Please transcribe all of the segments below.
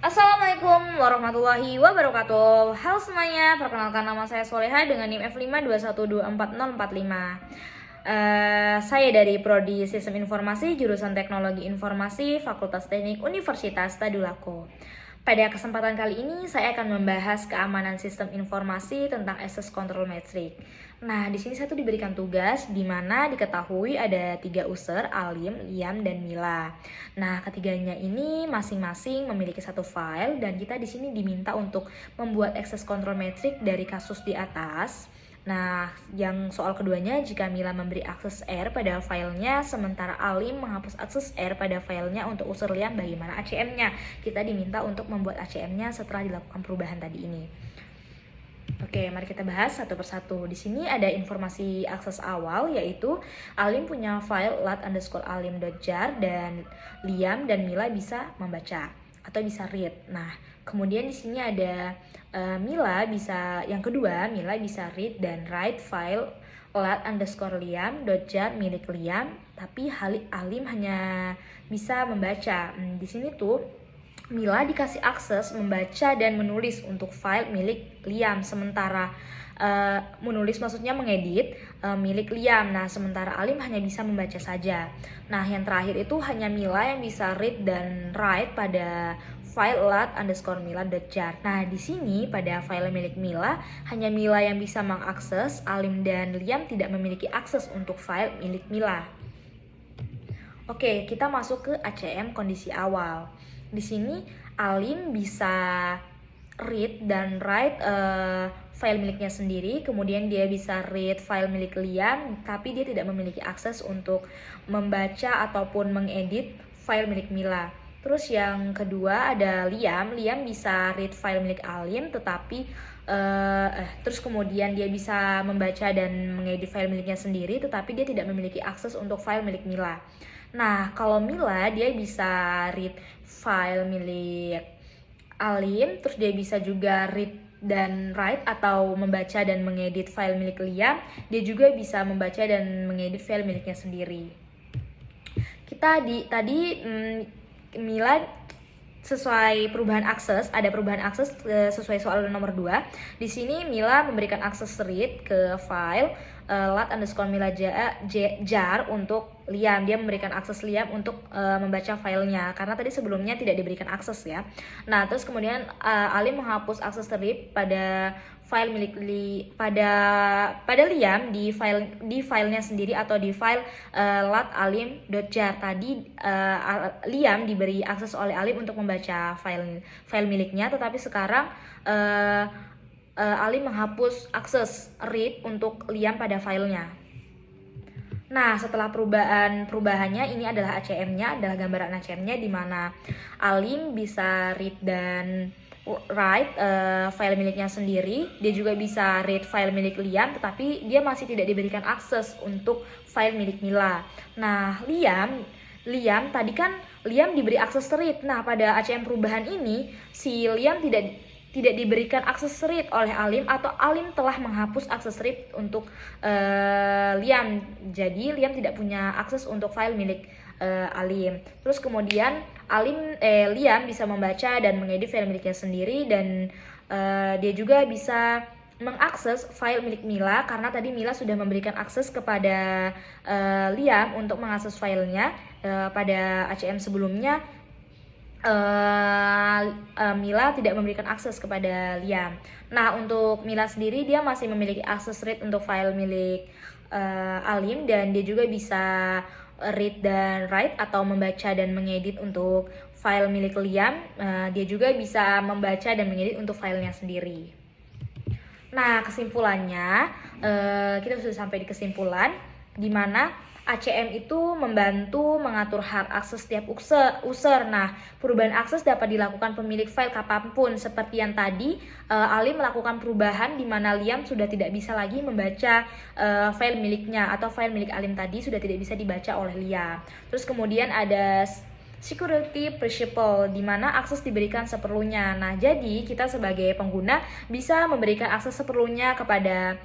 Assalamualaikum warahmatullahi wabarakatuh. Halo semuanya, perkenalkan nama saya Soleha dengan NIM F521244045. Saya dari Prodi Sistem Informasi, jurusan Teknologi Informasi, Fakultas Teknik Universitas Tadulako. Pada kesempatan kali ini saya akan membahas keamanan sistem informasi tentang access control metric. Nah, di sini saya tuh diberikan tugas di mana diketahui ada 3 user, Alim, Liam, dan Mila. Nah, ketiganya ini masing-masing memiliki satu file dan kita di sini diminta untuk membuat access control metric dari kasus di atas. Nah, yang soal keduanya, jika Mila memberi akses R pada filenya, sementara Alim menghapus akses R pada filenya untuk user Liam, bagaimana ACM-nya? Kita diminta untuk membuat ACM-nya setelah dilakukan perubahan tadi ini. Oke, mari kita bahas satu persatu. Di sini ada informasi akses awal, yaitu Alim punya file lat_alim.jar dan Liam dan Mila bisa membaca atau bisa read. Nah, kemudian di sini ada Mila bisa read dan write file lat_liam.jar milik Liam, tapi Alim hanya bisa membaca. Di sini tuh Mila dikasih akses membaca dan menulis untuk file milik Liam, sementara menulis maksudnya mengedit milik Liam. Nah, sementara Alim hanya bisa membaca saja. Nah, yang terakhir itu hanya Mila yang bisa read dan write pada file lat_mila.jar. Nah, di sini pada file milik Mila hanya Mila yang bisa mengakses, Alim dan Liam tidak memiliki akses untuk file milik Mila. Oke, kita masuk ke ACM kondisi awal. Di sini Alim bisa read dan write file miliknya sendiri, kemudian dia bisa read file milik Liam, tapi dia tidak memiliki akses untuk membaca ataupun mengedit file milik Mila. Terus yang kedua ada Liam bisa read file milik Alim, tetapi terus kemudian dia bisa membaca dan mengedit file miliknya sendiri, tetapi dia tidak memiliki akses untuk file milik Mila. Nah, kalau Mila dia bisa read file milik Alim, terus dia bisa juga read dan write atau membaca dan mengedit file milik Liam. Dia juga bisa membaca dan mengedit file miliknya sendiri. Mila sesuai perubahan akses, ada perubahan akses sesuai soal nomor 2. Di sini Mila memberikan akses read ke file lat_mila.jar untuk Liam. Dia memberikan akses Liam untuk membaca filenya, karena tadi sebelumnya tidak diberikan akses ya. Nah, terus kemudian Alim menghapus akses read pada file milik pada Liam di filenya sendiri atau di file lat_alim.jar. Tadi Liam diberi akses oleh Alim untuk membaca file miliknya, tetapi sekarang Alim menghapus akses read untuk Liam pada filenya. Nah, setelah perubahannya, ini adalah ACM-nya, adalah gambaran ACM-nya di mana Alim bisa read dan write file miliknya sendiri. Dia juga bisa read file milik Liam, tetapi dia masih tidak diberikan akses untuk file milik Mila. Nah, Liam tadi kan Liam diberi akses read. Nah, pada ACM perubahan ini si Liam tidak diberikan akses read oleh Alim, atau Alim telah menghapus akses read untuk Liam. Jadi Liam tidak punya akses untuk file milik Alim. Terus kemudian Liam bisa membaca dan mengedit file miliknya sendiri, dan dia juga bisa mengakses file milik Mila, karena tadi Mila sudah memberikan akses kepada Liam untuk mengakses filenya. Pada ACM sebelumnya Mila tidak memberikan akses kepada Liam. Nah, untuk Mila sendiri dia masih memiliki akses read untuk file milik Alim, dan dia juga bisa read dan write atau membaca dan mengedit untuk file milik Liam. Dia juga bisa membaca dan mengedit untuk filenya sendiri. Nah, kesimpulannya kita sudah sampai di kesimpulan di mana ACM itu membantu mengatur hak akses setiap user. Nah, perubahan akses dapat dilakukan pemilik file kapanpun. Seperti yang tadi, Alim melakukan perubahan di mana Liam sudah tidak bisa lagi membaca file miliknya, atau file milik Alim tadi sudah tidak bisa dibaca oleh Liam. Terus kemudian ada security principle, di mana akses diberikan seperlunya. Nah, jadi kita sebagai pengguna bisa memberikan akses seperlunya kepada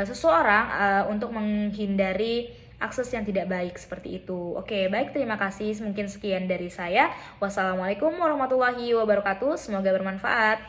seseorang untuk menghindari akses yang tidak baik seperti itu. Oke, baik, terima kasih. Mungkin sekian dari saya. Wassalamualaikum warahmatullahi wabarakatuh. Semoga bermanfaat.